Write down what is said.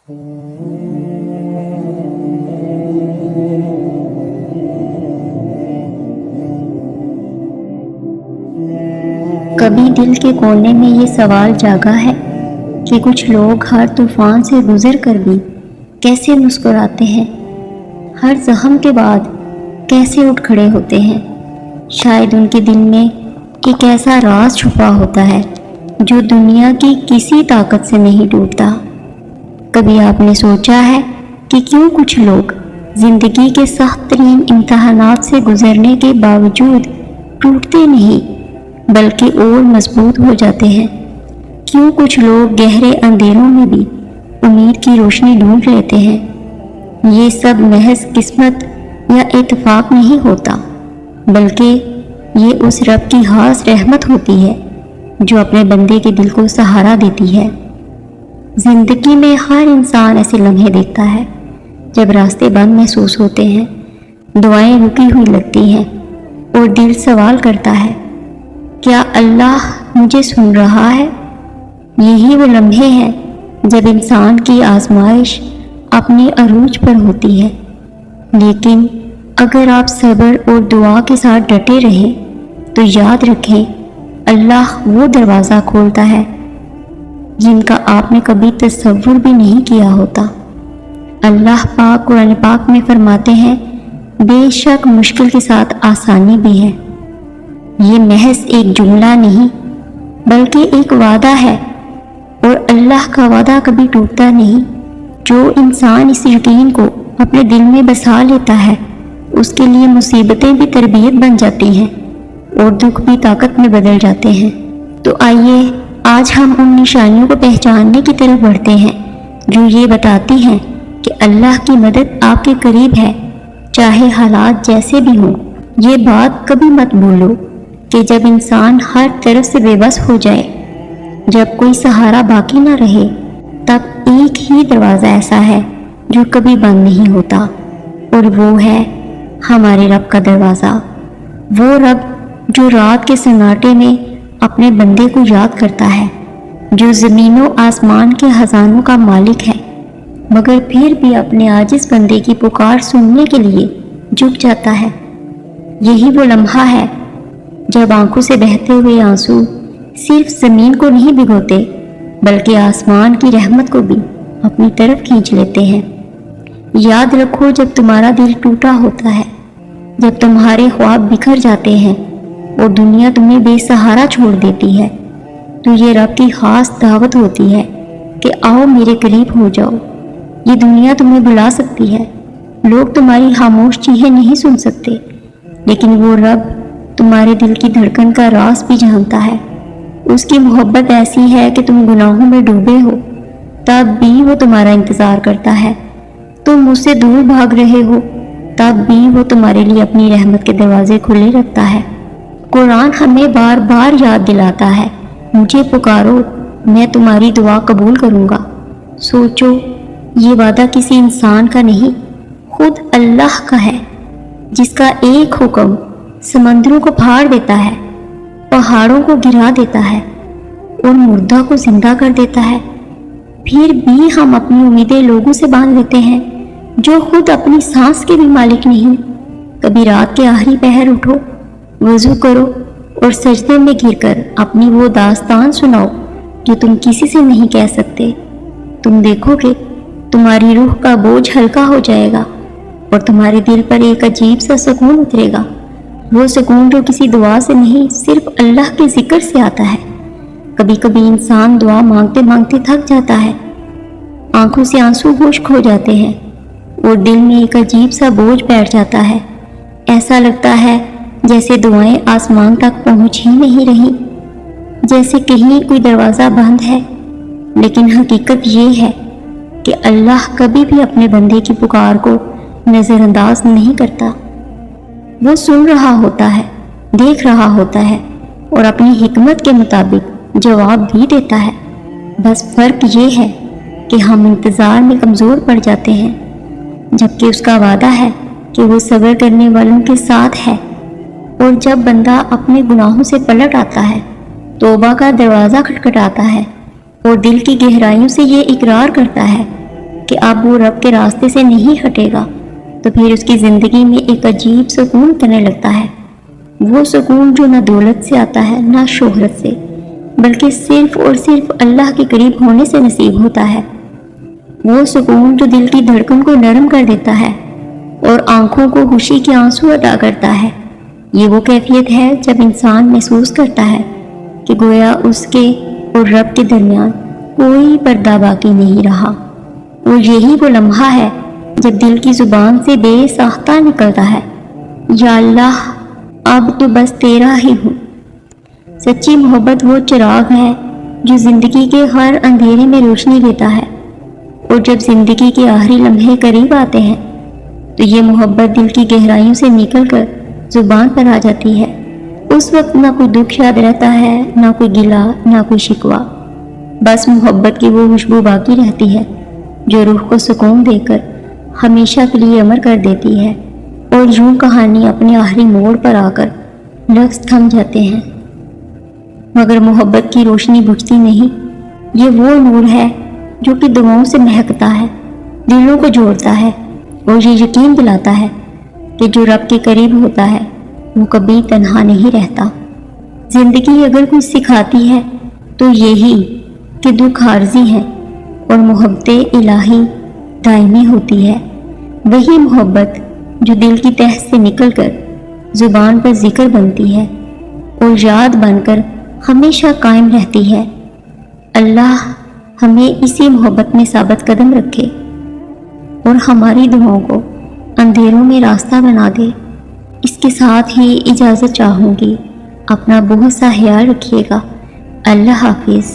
کبھی دل کے کونے میں یہ سوال جاگا ہے کہ کچھ لوگ ہر طوفان سے گزر کر بھی کیسے مسکراتے ہیں، ہر زخم کے بعد کیسے اٹھ کھڑے ہوتے ہیں؟ شاید ان کے دل میں ایک ایسا راز چھپا ہوتا ہے جو دنیا کی کسی طاقت سے نہیں ٹوٹتا۔ کبھی آپ نے سوچا ہے کہ کیوں کچھ لوگ زندگی کے سخت ترین امتحانات سے گزرنے کے باوجود ٹوٹتے نہیں بلکہ اور مضبوط ہو جاتے ہیں؟ کیوں کچھ لوگ گہرے اندھیروں میں بھی امید کی روشنی ڈھونڈ لیتے ہیں؟ یہ سب محض قسمت یا اتفاق نہیں ہوتا، بلکہ یہ اس رب کی خاص رحمت ہوتی ہے جو اپنے بندے کے دل کو سہارا دیتی ہے۔ زندگی میں ہر انسان ایسے لمحے دیکھتا ہے جب راستے بند محسوس ہوتے ہیں، دعائیں رکی ہوئی لگتی ہیں اور دل سوال کرتا ہے، کیا اللہ مجھے سن رہا ہے؟ یہی وہ لمحے ہیں جب انسان کی آزمائش اپنے عروج پر ہوتی ہے، لیکن اگر آپ صبر اور دعا کے ساتھ ڈٹے رہیں تو یاد رکھیں، اللہ وہ دروازہ کھولتا ہے جن کا آپ نے کبھی تصور بھی نہیں کیا ہوتا۔ اللہ پاک قرآن پاک میں فرماتے ہیں، بے شک مشکل کے ساتھ آسانی بھی ہے۔ یہ محض ایک جملہ نہیں بلکہ ایک وعدہ ہے، اور اللہ کا وعدہ کبھی ٹوٹتا نہیں۔ جو انسان اس یقین کو اپنے دل میں بسا لیتا ہے، اس کے لیے مصیبتیں بھی تربیت بن جاتی ہیں اور دکھ بھی طاقت میں بدل جاتے ہیں۔ تو آئیے آج ہم ان نشانیوں کو پہچاننے کی طرف بڑھتے ہیں جو یہ بتاتی ہیں کہ اللہ کی مدد آپ کے قریب ہے، چاہے حالات جیسے بھی ہوں۔ یہ بات کبھی مت بھولو کہ جب انسان ہر طرف سے بے بس ہو جائے، جب کوئی سہارا باقی نہ رہے، تب ایک ہی دروازہ ایسا ہے جو کبھی بند نہیں ہوتا، اور وہ ہے ہمارے رب کا دروازہ۔ وہ رب جو رات کے سناٹے میں اپنے بندے کو یاد کرتا ہے، جو زمین و آسمان کے خزانوں کا مالک ہے، مگر پھر بھی اپنے عاجز بندے کی پکار سننے کے لیے جھک جاتا ہے۔ یہی وہ لمحہ ہے جب آنکھوں سے بہتے ہوئے آنسو صرف زمین کو نہیں بھگوتے بلکہ آسمان کی رحمت کو بھی اپنی طرف کھینچ لیتے ہیں۔ یاد رکھو، جب تمہارا دل ٹوٹا ہوتا ہے، جب تمہارے خواب بکھر جاتے ہیں اور دنیا تمہیں بے سہارا چھوڑ دیتی ہے، تو یہ رب کی خاص دعوت ہوتی ہے کہ آؤ میرے قریب ہو جاؤ۔ یہ دنیا تمہیں بلا سکتی ہے، لوگ تمہاری خاموش چیخیں نہیں سن سکتے، لیکن وہ رب تمہارے دل کی دھڑکن کا راز بھی جانتا ہے۔ اس کی محبت ایسی ہے کہ تم گناہوں میں ڈوبے ہو تب بھی وہ تمہارا انتظار کرتا ہے، تم اس سے دور بھاگ رہے ہو تب بھی وہ تمہارے لیے اپنی رحمت کے دروازے کھلے رکھتا ہے۔ قرآن ہمیں بار بار یاد دلاتا ہے، مجھے پکارو میں تمہاری دعا قبول کروں گا۔ سوچو، یہ وعدہ کسی انسان کا نہیں، خود اللہ کا ہے، جس کا ایک حکم سمندروں کو پھاڑ دیتا ہے، پہاڑوں کو گرا دیتا ہے اور مردہ کو زندہ کر دیتا ہے۔ پھر بھی ہم اپنی امیدیں لوگوں سے باندھ لیتے ہیں جو خود اپنی سانس کے بھی مالک نہیں۔ کبھی رات کے آخری پہر اٹھو، وضو کرو اور سجدے میں گر کر اپنی وہ داستان سناؤ جو تم کسی سے نہیں کہہ سکتے۔ تم دیکھو کہ تمہاری روح کا بوجھ ہلکا ہو جائے گا اور تمہارے دل پر ایک عجیب سا سکون اترے گا، وہ سکون جو کسی دعا سے نہیں، صرف اللہ کے ذکر سے آتا ہے۔ کبھی کبھی انسان دعا مانگتے مانگتے تھک جاتا ہے، آنکھوں سے آنسو خشک ہو جاتے ہیں اور دل میں ایک عجیب سا بوجھ بیٹھ جاتا ہے۔ ایسا لگتا ہے جیسے دعائیں آسمان تک پہنچ ہی نہیں رہی، جیسے کہیں کوئی دروازہ بند ہے۔ لیکن حقیقت یہ ہے کہ اللہ کبھی بھی اپنے بندے کی پکار کو نظر انداز نہیں کرتا۔ وہ سن رہا ہوتا ہے، دیکھ رہا ہوتا ہے اور اپنی حکمت کے مطابق جواب بھی دیتا ہے۔ بس فرق یہ ہے کہ ہم انتظار میں کمزور پڑ جاتے ہیں، جبکہ اس کا وعدہ ہے کہ وہ صبر کرنے والوں کے ساتھ ہے۔ اور جب بندہ اپنے گناہوں سے پلٹ آتا ہے، توبہ کا دروازہ کھٹکھٹاتا ہے اور دل کی گہرائیوں سے یہ اقرار کرتا ہے کہ اب وہ رب کے راستے سے نہیں ہٹے گا تو پھر اس کی زندگی میں ایک عجیب سکون کرنے لگتا ہے، وہ سکون جو نہ دولت سے آتا ہے نہ شہرت سے، بلکہ صرف اور صرف اللہ کے قریب ہونے سے نصیب ہوتا ہے۔ وہ سکون جو دل کی دھڑکن کو نرم کر دیتا ہے اور آنکھوں کو خوشی کے آنسو عطا کرتا ہے۔ یہ وہ کیفیت ہے جب انسان محسوس کرتا ہے کہ گویا اس کے اور رب کے درمیان کوئی پردہ باقی نہیں رہا، اور یہی وہ لمحہ ہے جب دل کی زبان سے بے ساختہ نکلتا ہے، یا اللہ اب تو بس تیرا ہی ہوں۔ سچی محبت وہ چراغ ہے جو زندگی کے ہر اندھیرے میں روشنی دیتا ہے، اور جب زندگی کے آخری لمحے قریب آتے ہیں تو یہ محبت دل کی گہرائیوں سے نکل کر زبان پر آ جاتی ہے۔ اس وقت نہ کوئی دکھ یاد رہتا ہے، نہ کوئی گلہ، نہ کوئی شکوہ، بس محبت کی وہ خوشبو باقی رہتی ہے جو روح کو سکون دے کر ہمیشہ کے لیے امر کر دیتی ہے، اور یوں کہانی اپنے آخری موڑ پر آ کر لفظ تھم جاتے ہیں۔ مگر محبت کی روشنی بجھتی نہیں، یہ وہ نور ہے جو کہ دعاؤں سے مہکتا ہے، دلوں کو جوڑتا ہے، اور یہ یقین دلاتا ہے کہ جو رب کے قریب ہوتا ہے وہ کبھی تنہا نہیں رہتا۔ زندگی اگر کچھ سکھاتی ہے تو یہی کہ دکھ عارضی ہے اور محبت الہی دائمی ہوتی ہے۔ وہی محبت جو دل کی تہ سے نکل کر زبان پر ذکر بنتی ہے اور یاد بن کر ہمیشہ قائم رہتی ہے۔ اللہ ہمیں اسی محبت میں ثابت قدم رکھے اور ہماری دعاؤں کو اندھیروں میں راستہ بنا دے۔ اس کے ساتھ ہی اجازت چاہوں گی، اپنا بہت سا خیال رکھیے گا۔ اللہ حافظ۔